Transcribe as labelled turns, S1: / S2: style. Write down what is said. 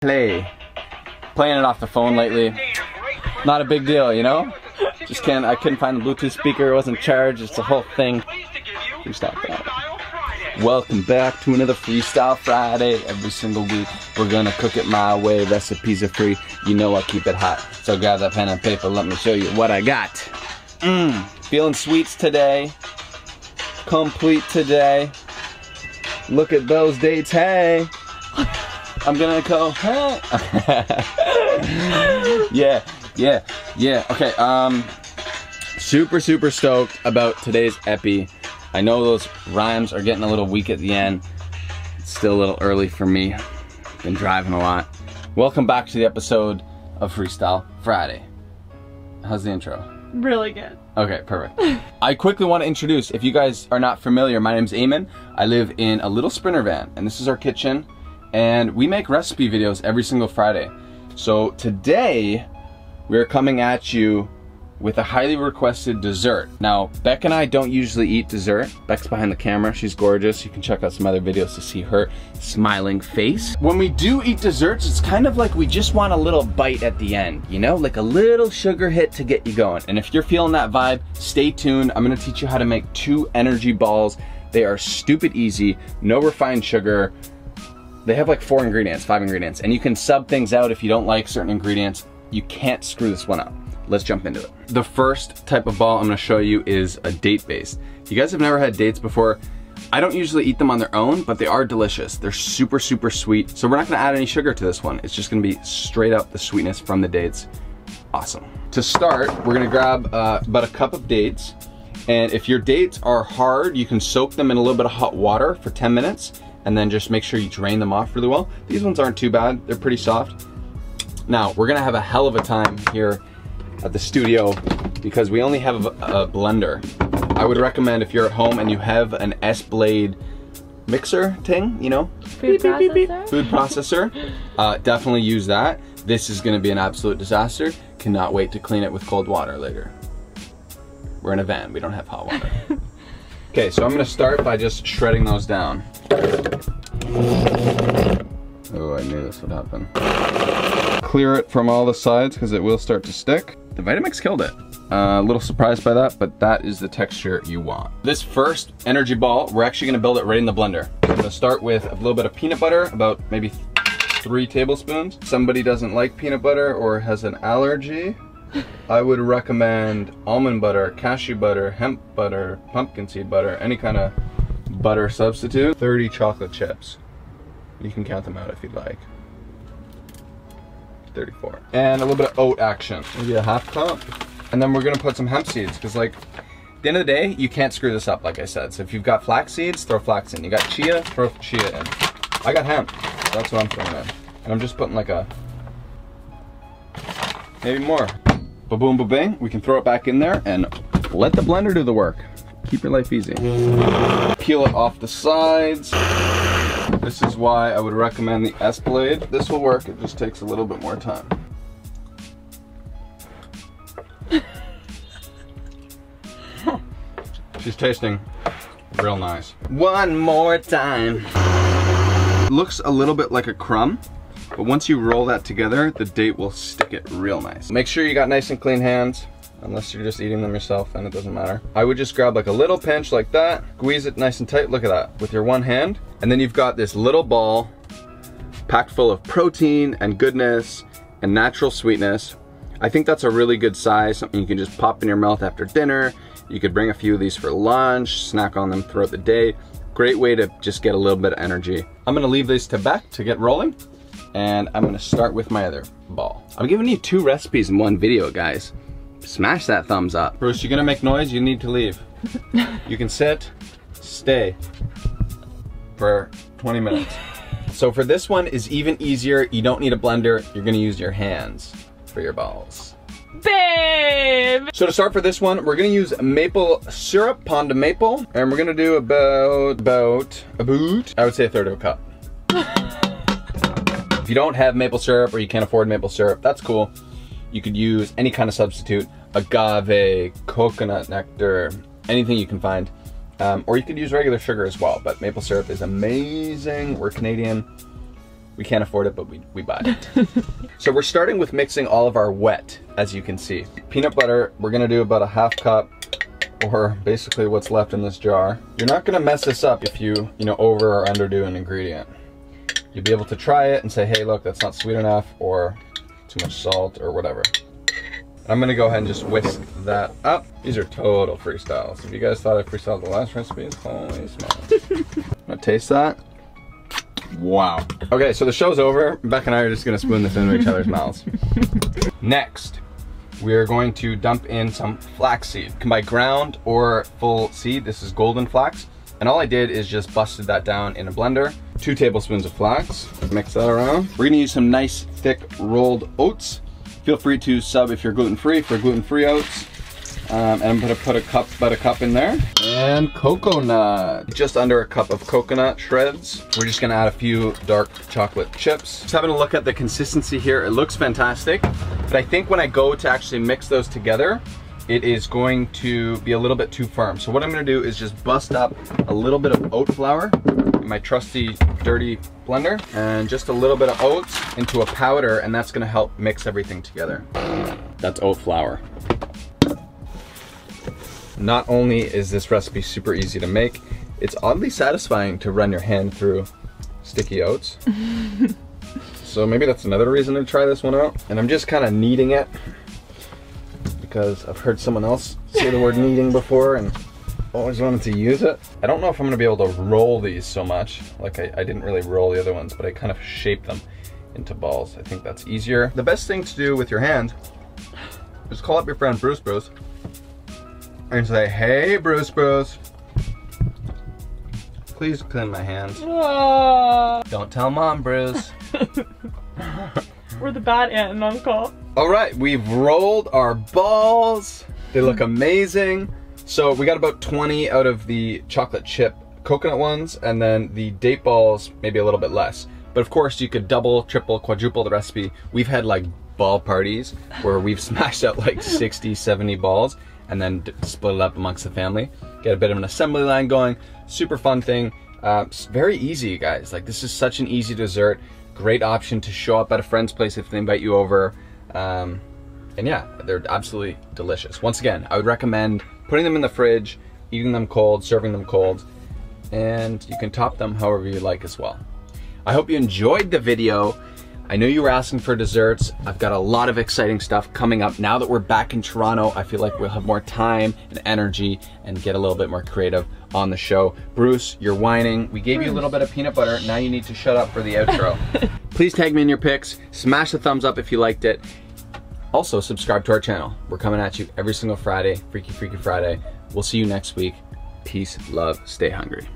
S1: Playing it off the phone lately. Not a big deal, you know? I couldn't find the Bluetooth speaker, it wasn't charged, it's a whole thing. Freestyle Friday. Welcome back to another Freestyle Friday. Every single week, we're gonna cook it my way. Recipes are free, you know I keep it hot. So grab that pen and paper, let me show you what I got. Feeling sweets today. Complete today. Look at those dates, hey. I'm gonna go, hey. Yeah. Okay, super stoked about today's epi. I know those rhymes are getting a little weak at the end. It's still a little early for me. Been driving a lot. Welcome back to the episode of Freestyle Friday. How's the intro?
S2: Really good.
S1: Okay, perfect. I quickly want to introduce, if you guys are not familiar, my name's Eamon. I live in a little Sprinter van, and this is our kitchen. And we make recipe videos every single Friday. So today, we're coming at you with a highly requested dessert. Now, Beck and I don't usually eat dessert. Beck's behind the camera, she's gorgeous. You can check out some other videos to see her smiling face. When we do eat desserts, it's kind of like we just want a little bite at the end, you know? Like a little sugar hit to get you going. And if you're feeling that vibe, stay tuned. I'm gonna teach you how to make 2 energy balls. They are stupid easy, no refined sugar. They have like 5 ingredients, and you can sub things out if you don't like certain ingredients. You can't screw this one up. Let's jump into it. The first type of ball I'm gonna show you is a date based. You guys have never had dates before. I don't usually eat them on their own, but they are delicious. They're super sweet. So we're not gonna add any sugar to this one. It's just gonna be straight up the sweetness from the dates. Awesome. To start, we're gonna grab about a cup of dates. And if your dates are hard, you can soak them in a little bit of hot water for 10 minutes. And then just make sure you drain them off really well. These ones aren't too bad, they're pretty soft. Now, we're gonna have a hell of a time here at the studio because we only have a blender. I would recommend if you're at home and you have an S-Blade mixer thing, you know?
S2: Food processor?
S1: Food processor, definitely use that. This is gonna be an absolute disaster. Cannot wait to clean it with cold water later. We're in a van, we don't have hot water. Okay, so I'm gonna start by just shredding those down. Oh, I knew this would happen. Clear it from all the sides because it will start to stick. The Vitamix killed it. A little surprised by that, but that is the texture you want. This first energy ball, we're actually gonna build it right in the blender. I'm gonna start with a little bit of peanut butter, about maybe 3 tablespoons. If somebody doesn't like peanut butter or has an allergy, I would recommend almond butter, cashew butter, hemp butter, pumpkin seed butter, any kind of butter substitute. 30 chocolate chips. You can count them out if you'd like. 34. And a little bit of oat action. Maybe a 1/2 cup. And then we're gonna put some hemp seeds, because like, at the end of the day, you can't screw this up, like I said. So if you've got flax seeds, throw flax in. You got chia, throw chia in. I got hemp, so that's what I'm throwing in. And I'm just putting like maybe more. Ba-boom, ba-bing. We can throw it back in there and let the blender do the work. Keep your life easy. Peel it off the sides. This is why I would recommend the S-Blade. This will work, it just takes a little bit more time. She's tasting real nice. One more time. Looks a little bit like a crumb, but once you roll that together, the date will stick it real nice. Make sure you got nice and clean hands. Unless you're just eating them yourself, then it doesn't matter. I would just grab like a little pinch like that, squeeze it nice and tight, look at that, with your one hand. And then you've got this little ball packed full of protein and goodness and natural sweetness. I think that's a really good size, something you can just pop in your mouth after dinner. You could bring a few of these for lunch, snack on them throughout the day. Great way to just get a little bit of energy. I'm gonna leave these to Beck to get rolling, and I'm gonna start with my other ball. I'm giving you 2 recipes in one video, guys. Smash that thumbs up. Bruce, you're gonna make noise, you need to leave. You can sit, stay for 20 minutes. So for this one is even easier. You don't need a blender, you're gonna use your hands for your balls.
S2: Babe!
S1: So to start for this one, we're gonna use maple syrup, Ponda maple, and we're gonna do about, I would say 1/3 of a cup. If you don't have maple syrup or you can't afford maple syrup, that's cool. You could use any kind of substitute, agave, coconut nectar, anything you can find. Or you could use regular sugar as well, but maple syrup is amazing. We're Canadian. We can't afford it, but we buy it. So we're starting with mixing all of our wet, as you can see. Peanut butter, we're gonna do about a half cup, or basically what's left in this jar. You're not gonna mess this up if you over or underdo an ingredient. You'll be able to try it and say, hey, look, that's not sweet enough, or too much salt, or whatever. I'm gonna go ahead and just whisk that up. These are total freestyles. If you guys thought I freestyled the last recipes, holy smokes. Wanna taste that? Wow. Okay, so the show's over. Beck and I are just gonna spoon this into each other's mouths. Next, we are going to dump in some flaxseed. You can buy ground or full seed. This is golden flax. And all I did is just busted that down in a blender. 2 tablespoons of flax. Mix that around. We're gonna use some nice thick rolled oats. Feel free to sub if you're gluten-free for gluten-free oats. And I'm gonna put about a cup in there. And coconut. Just under a cup of coconut shreds. We're just gonna add a few dark chocolate chips. Just having a look at the consistency here. It looks fantastic. But I think when I go to actually mix those together, it is going to be a little bit too firm. So what I'm gonna do is just bust up a little bit of oat flour in my trusty dirty blender, and just a little bit of oats into a powder, and that's gonna help mix everything together. That's oat flour. Not only is this recipe super easy to make, it's oddly satisfying to run your hand through sticky oats. So maybe that's another reason to try this one out. And I'm just kind of kneading it because I've heard someone else say the word kneading before and always wanted to use it. I don't know if I'm gonna be able to roll these so much. Like I didn't really roll the other ones, but I kind of shaped them into balls. I think that's easier. The best thing to do with your hand is call up your friend Bruce and say, hey Bruce, please clean my hands. Don't tell Mom, Bruce.
S2: We're the bad aunt and uncle.
S1: All right, we've rolled our balls. They look amazing. So we got about 20 out of the chocolate chip coconut ones, and then the date balls, maybe a little bit less. But of course you could double, triple, quadruple the recipe. We've had like ball parties where we've smashed out like 60, 70 balls and then split it up amongst the family. Get a bit of an assembly line going. Super fun thing. It's very easy, you guys. Like, this is such an easy dessert. Great option to show up at a friend's place if they invite you over. And yeah, they're absolutely delicious. Once again, I would recommend putting them in the fridge, eating them cold, serving them cold, and you can top them however you like as well. I hope you enjoyed the video. I know you were asking for desserts. I've got a lot of exciting stuff coming up. Now that we're back in Toronto, I feel like we'll have more time and energy and get a little bit more creative on the show. Bruce, you're whining. We gave you a little bit of peanut butter. Now you need to shut up for the outro. Please tag me in your pics. Smash the thumbs up if you liked it. Also, subscribe to our channel. We're coming at you every single Friday, Freaky Freaky Friday. We'll see you next week. Peace, love, stay hungry.